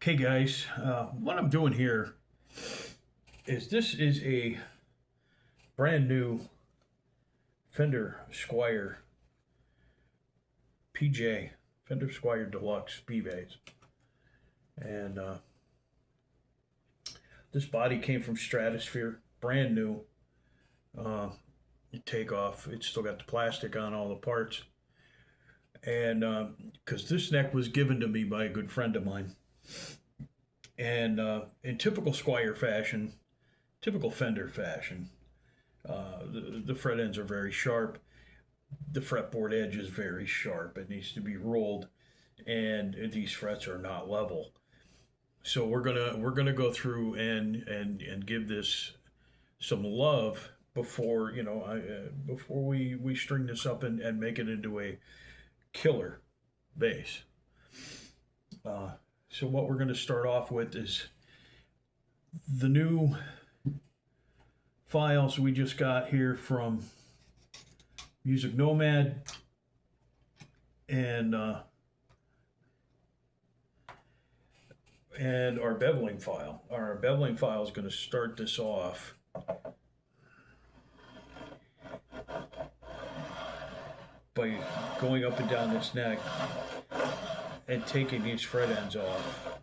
Okay, guys, what I'm doing here is this is a brand new Fender Squier PJ, Fender Squier Deluxe B-Bass. And this body came from Stratosphere, brand new. You take off, it's still got the plastic on all the parts. And because this neck was given to me by a good friend of mine. And in typical Squier fashion, typical Fender fashion, the fret ends are very sharp. The fretboard edge is very sharp. It needs to be rolled, and these frets are not level. So we're gonna go through and give this some love before before we string this up and make it into a killer bass. So what we're going to start off with is the new files we just got here from Music Nomad and our beveling file. Our beveling file is going to start this off by going up and down this neck and taking these fret ends off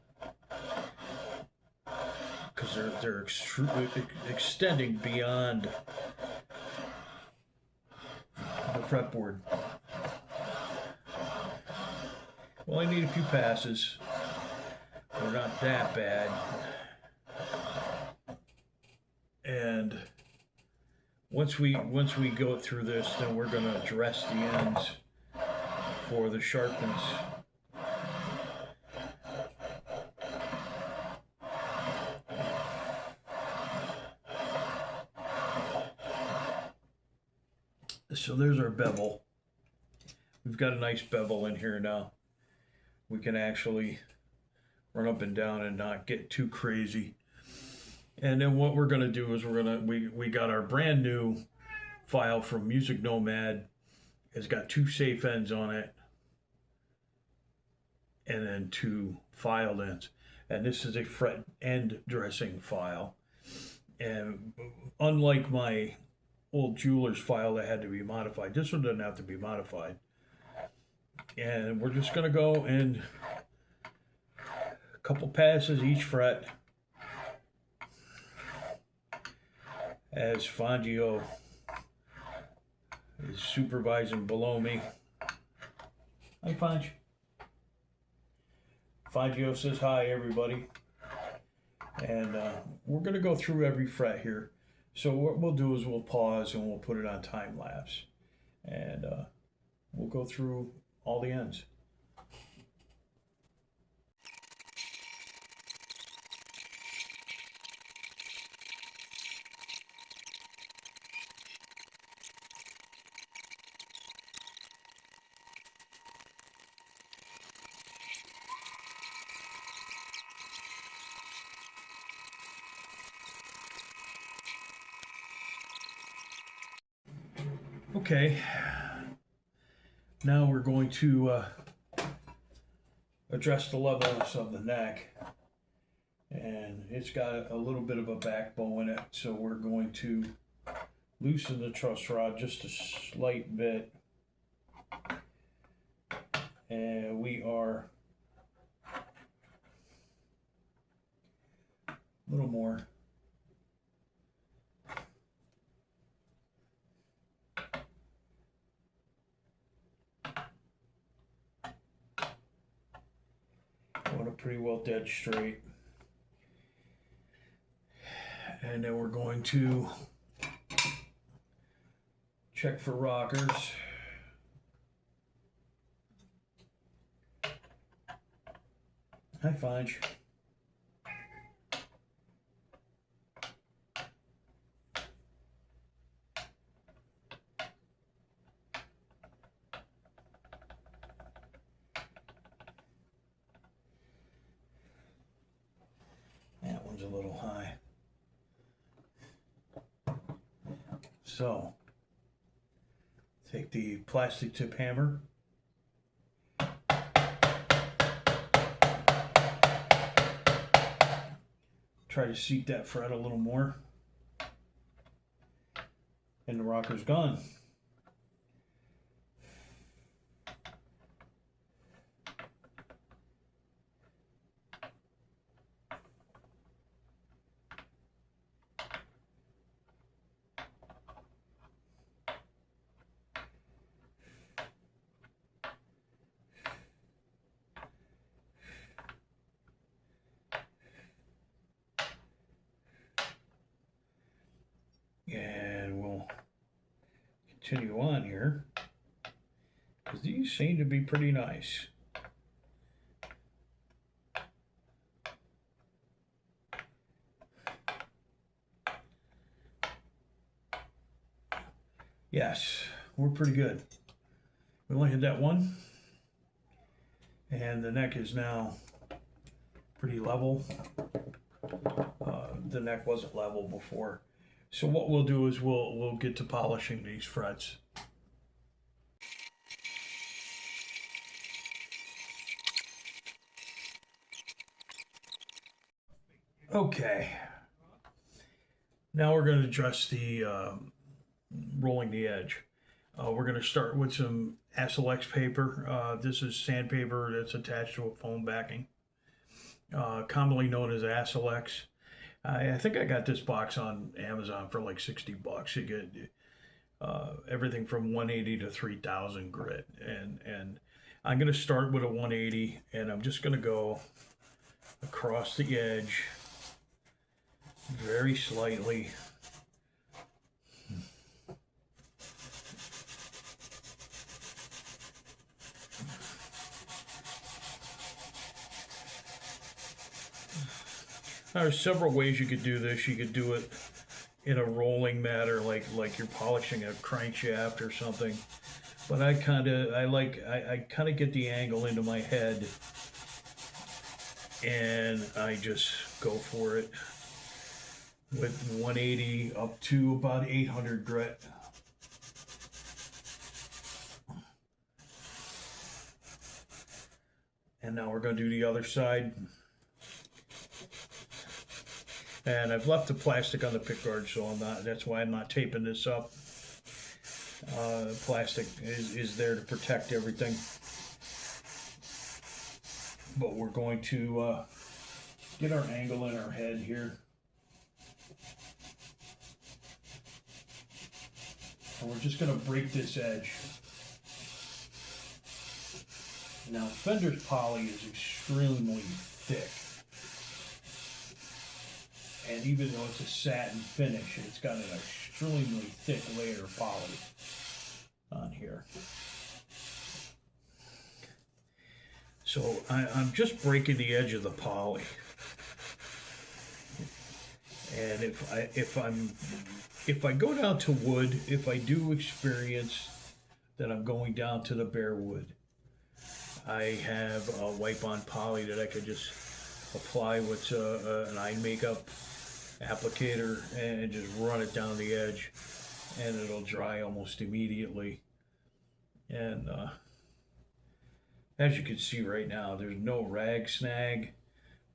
because they're extending beyond the fretboard. Well, I need a few passes. They're not that bad. And once we go through this, then we're going to address the ends for the sharpness. So there's our bevel. We've got a nice bevel in here now. We can actually run up and down and not get too crazy. And then what we're going to do is we got our brand new file from Music Nomad. It's got two safe ends on it and then two filed ends. And this is a fret end dressing file. And unlike my old jeweler's file that had to be modified, this one doesn't have to be modified. And we're just going to go in a couple passes each fret as Fangio is supervising below me. Hi, Fange. Fangio says hi, everybody. And we're going to go through every fret here. So what we'll do is we'll pause and we'll put it on time lapse. And we'll go through all the ends. Okay, now we're going to address the levelness of the neck, and it's got a little bit of a backbone in it, so we're going to loosen the truss rod just a slight bit, and we are a little more. Want it pretty well dead straight. And then we're going to check for rockers. Hi, Fudge. That one's a little high. So, take the plastic tip hammer, Try to seat that fret a little more. And the rocker's gone. And we'll continue on here because these seem to be pretty nice. Yes, we're pretty good. We only hit that one, and the neck is now pretty level. The neck wasn't level before. So what we'll do is we'll get to polishing these frets. Okay. Now we're going to address the rolling the edge. We're going to start with some SLX paper. This is sandpaper that's attached to a foam backing, commonly known as SLX. I think I got this box on Amazon for like $60. You get everything from 180 to 3000 grit, and I'm going to start with a 180, and I'm just going to go across the edge very slightly. There are several ways you could do this. You could do it in a rolling manner, like you're polishing a crankshaft or something. But I kind of get the angle into my head, and I just go for it with 180 up to about 800 grit. And now we're going to do the other side. And I've left the plastic on the pickguard, so that's why I'm not taping this up. Plastic is there to protect everything. But we're going to get our angle in our head here. And we're just going to break this edge. Now, Fender's poly is extremely thick. And even though it's a satin finish, it's got an extremely thick layer of poly on here. So I'm just breaking the edge of the poly. And if I go down to wood, if I do experience that I'm going down to the bare wood, I have a wipe-on poly that I could just apply with an eye makeup applicator and just run it down the edge, and it'll dry almost immediately. And as you can see right now, there's no rag snag.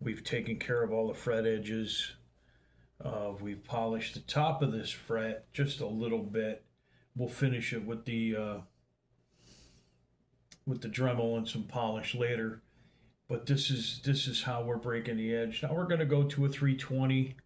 We've taken care of all the fret edges. We've polished the top of this fret just a little bit. We'll finish it with the Dremel and some polish later. But this is how we're breaking the edge. Now we're going to go to a 320.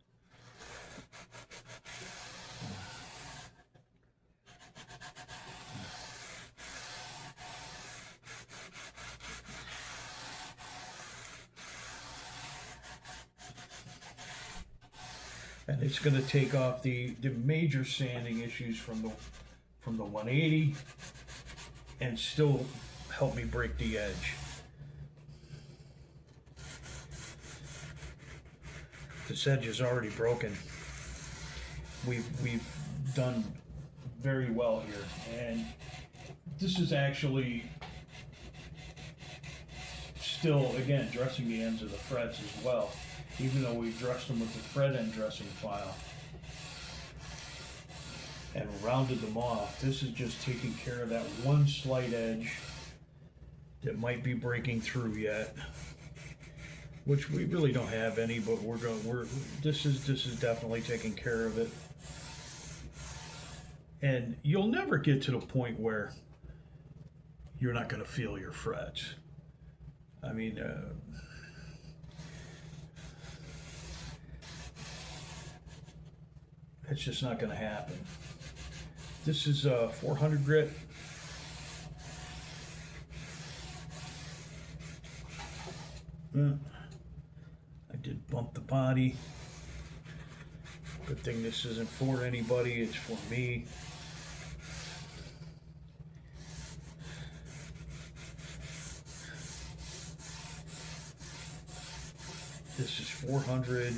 And it's going to take off the major sanding issues from the 180 and still help me break the edge. This edge is already broken. We've done very well here, and this is actually still, again, dressing the ends of the frets as well, even though we've dressed them with the fret end dressing file and rounded them off. This is just taking care of that one slight edge that might be breaking through yet. which we really don't have any, but this is definitely taking care of it. And you'll never get to the point where you're not going to feel your frets. I mean, it's just not going to happen. This is 400 grit. I did bump the body. Good thing this isn't for anybody, it's for me. This is 400.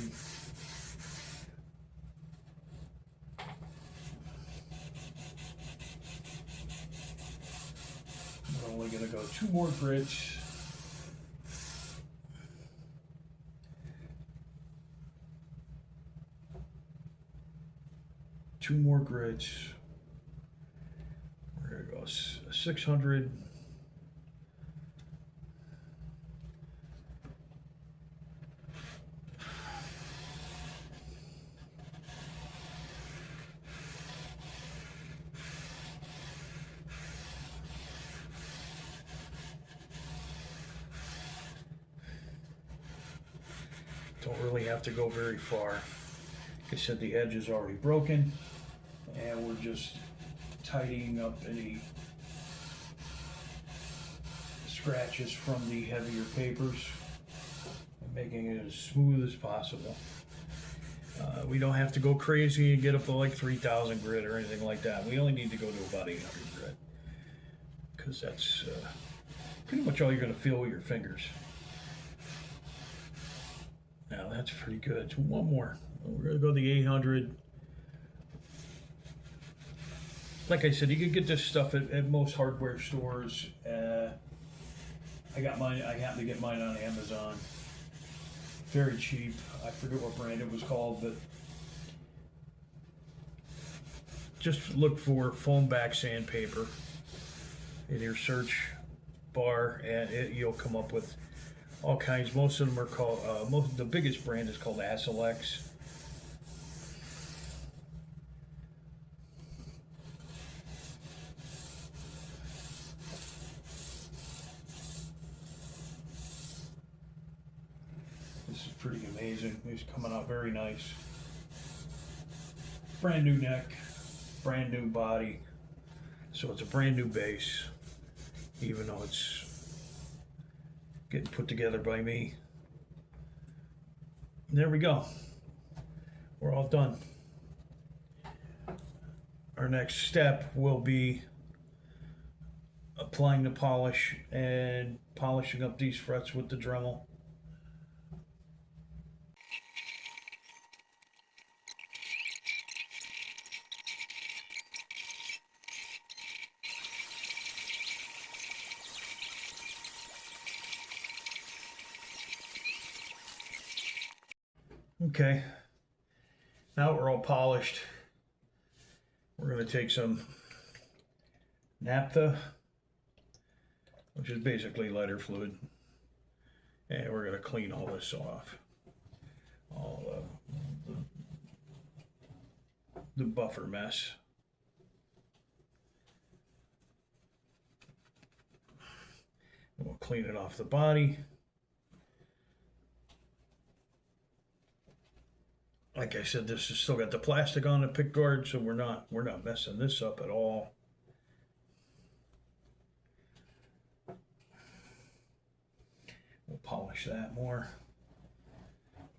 I'm only going to go 2 more grits. Two more grits. We're going to go 600. Don't really have to go very far. Like I said, the edge is already broken, and we're just tidying up any scratches from the heavier papers and making it as smooth as possible. We don't have to go crazy and get up to like 3,000 grit or anything like that. We only need to go to about 800 grit, because that's pretty much all you're going to feel with your fingers. Now that's pretty good. One more. We're going to go the 800. Like I said, you can get this stuff at most hardware stores. I got mine. I happened to get mine on Amazon. Very cheap. I forget what brand it was called, but just look for foam back sandpaper in your search bar, and you'll come up with all kinds. Most of them are called. The biggest brand is called Asilex. This is pretty amazing. It's coming out very nice. Brand new neck, brand new body. So it's a brand new base, even though it's getting put together by me. And there we go. We're all done. Our next step will be applying the polish and polishing up these frets with the Dremel. Okay, now we're all polished. We're going to take some naphtha, which is basically lighter fluid, and we're going to clean all this off. All the buffer mess. And we'll clean it off the body. Like I said, this has still got the plastic on the pick guard, so we're not messing this up at all. We'll polish that more.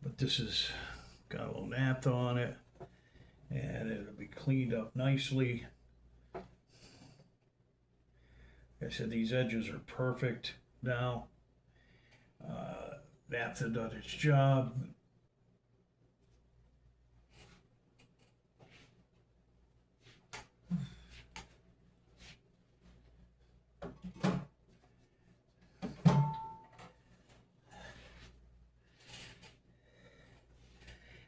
But this has got a little naphtha on it, and it'll be cleaned up nicely. Like I said, these edges are perfect now. Naphtha done its job.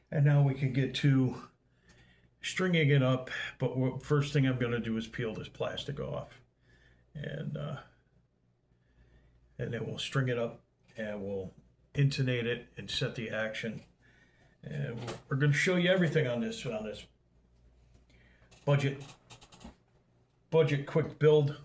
And now we can get to stringing it up, but first thing I'm going to do is peel this plastic off, and then we'll string it up and we'll intonate it, and set the action. And we're going to show you everything on this budget quick build.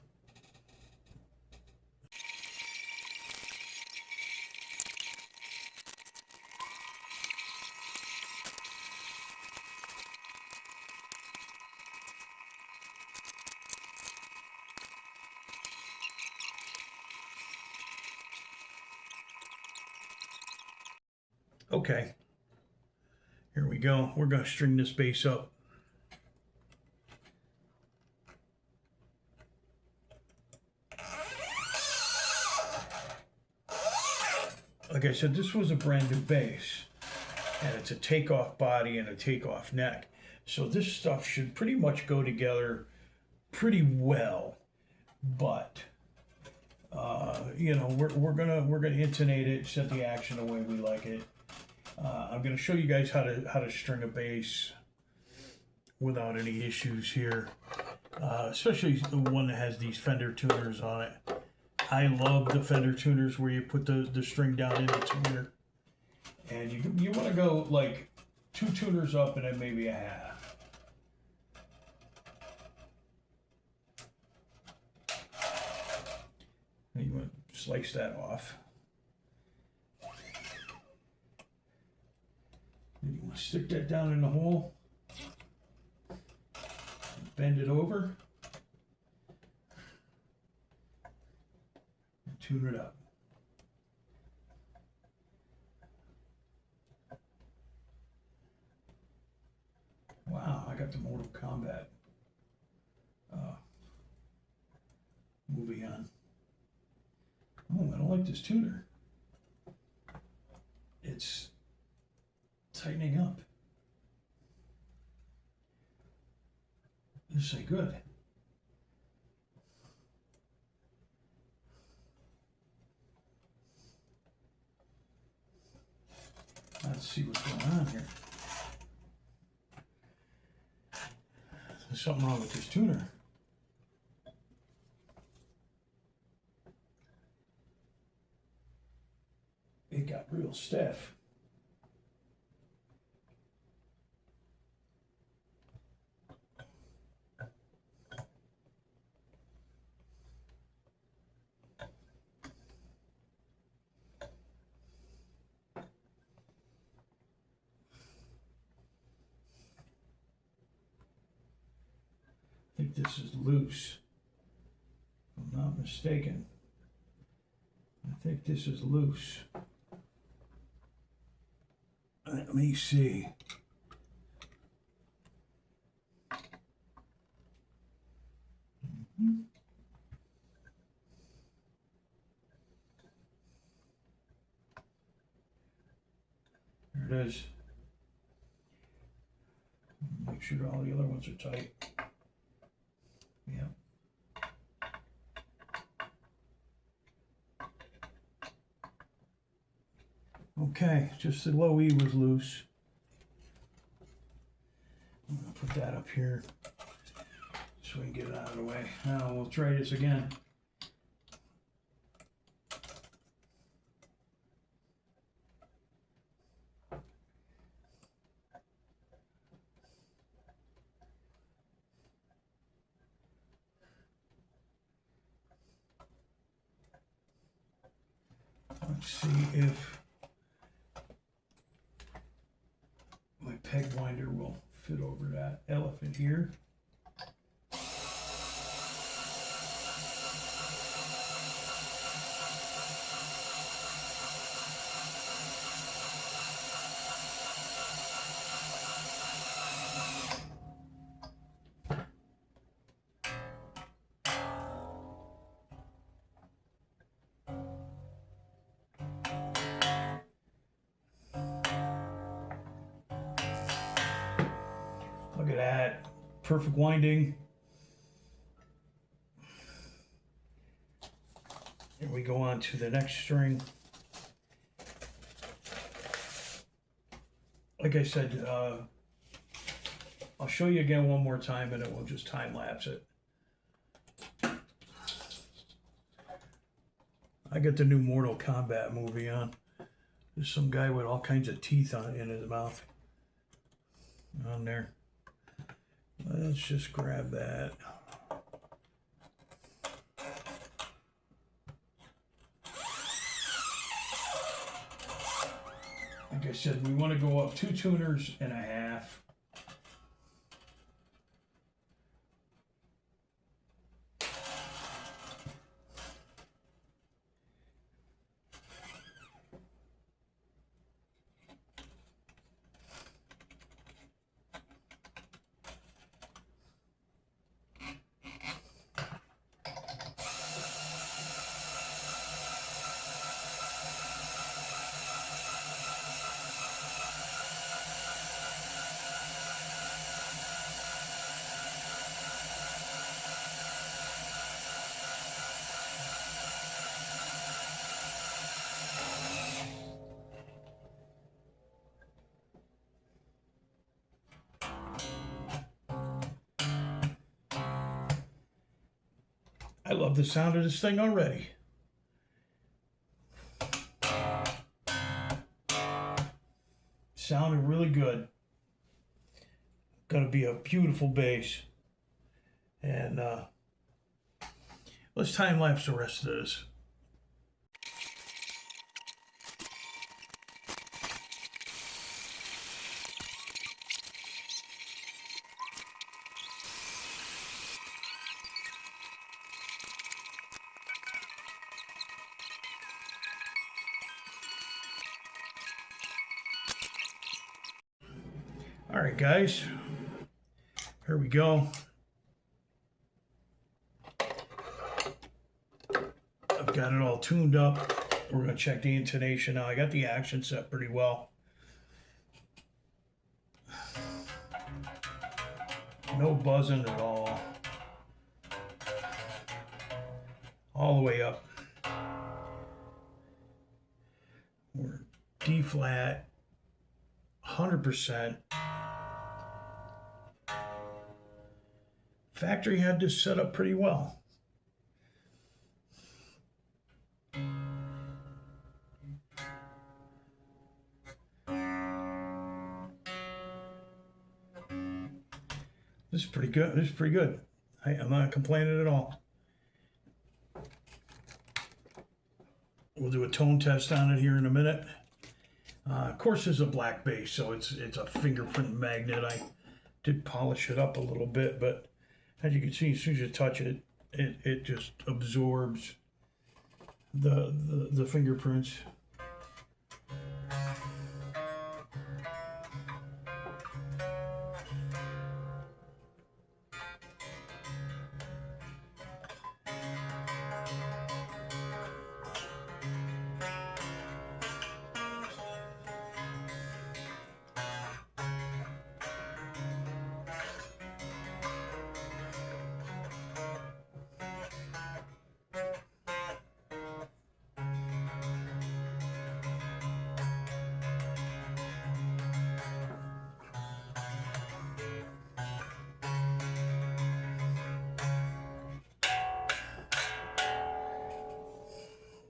Okay, here we go. We're going to string this bass up. Like I said, this was a brand new bass, and it's a takeoff body and a takeoff neck. So this stuff should pretty much go together pretty well. But you know, we're gonna intonate it, set the action the way we like it. I'm gonna show you guys how to string a bass without any issues here, especially the one that has these Fender tuners on it. I love the Fender tuners where you put the string down in the tuner, and you want to go like 2 tuners up and then maybe a half. And you want to slice that off. And you want to stick that down in the hole, bend it over, and tune it up. Wow, I got the Mortal Kombat movie on. Oh, I don't like this tuner. It's tightening up. This ain't good. Let's see what's going on here. There's something wrong with this tuner. It got real stiff. I think this is loose, if I'm not mistaken. I think this is loose. Let me see. There it is. Make sure all the other ones are tight. Yeah. Okay, just the low E was loose. I'm gonna put that up here so we can get it out of the way. Now we'll try this again. Let's see if my peg winder will fit over that elephant here. Look at that, perfect winding. Here we go on to the next string. Like I said, I'll show you again one more time and it will just time lapse it. I got the new Mortal Kombat movie on. There's some guy with all kinds of teeth in his mouth on there. Let's just grab that. Like I said, we want to go up 2 tuners and a half. I love the sound of this thing already. Sounded really good. Gonna be a beautiful bass. And let's time lapse the rest of this. All right, guys, here we go. I've got it all tuned up. We're gonna check the intonation now. I got the action set pretty well. No buzzing at all. All the way up. We're D flat, 100%. Factory had this set up pretty well. This is pretty good. This is pretty good. I'm not complaining at all. We'll do a tone test on it here in a minute. Of course, there's a black bass, so it's a fingerprint magnet. I did polish it up a little bit, but as you can see, as soon as you touch it, it just absorbs the fingerprints.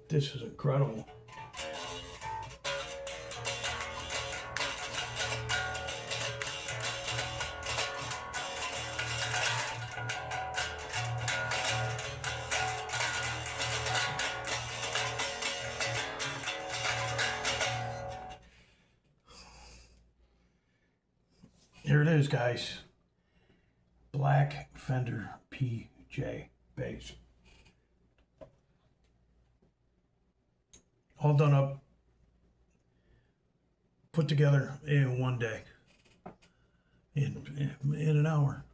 This is incredible. Here it is, guys. Black Fender PJ bass. All done up, put together in one day, in an hour.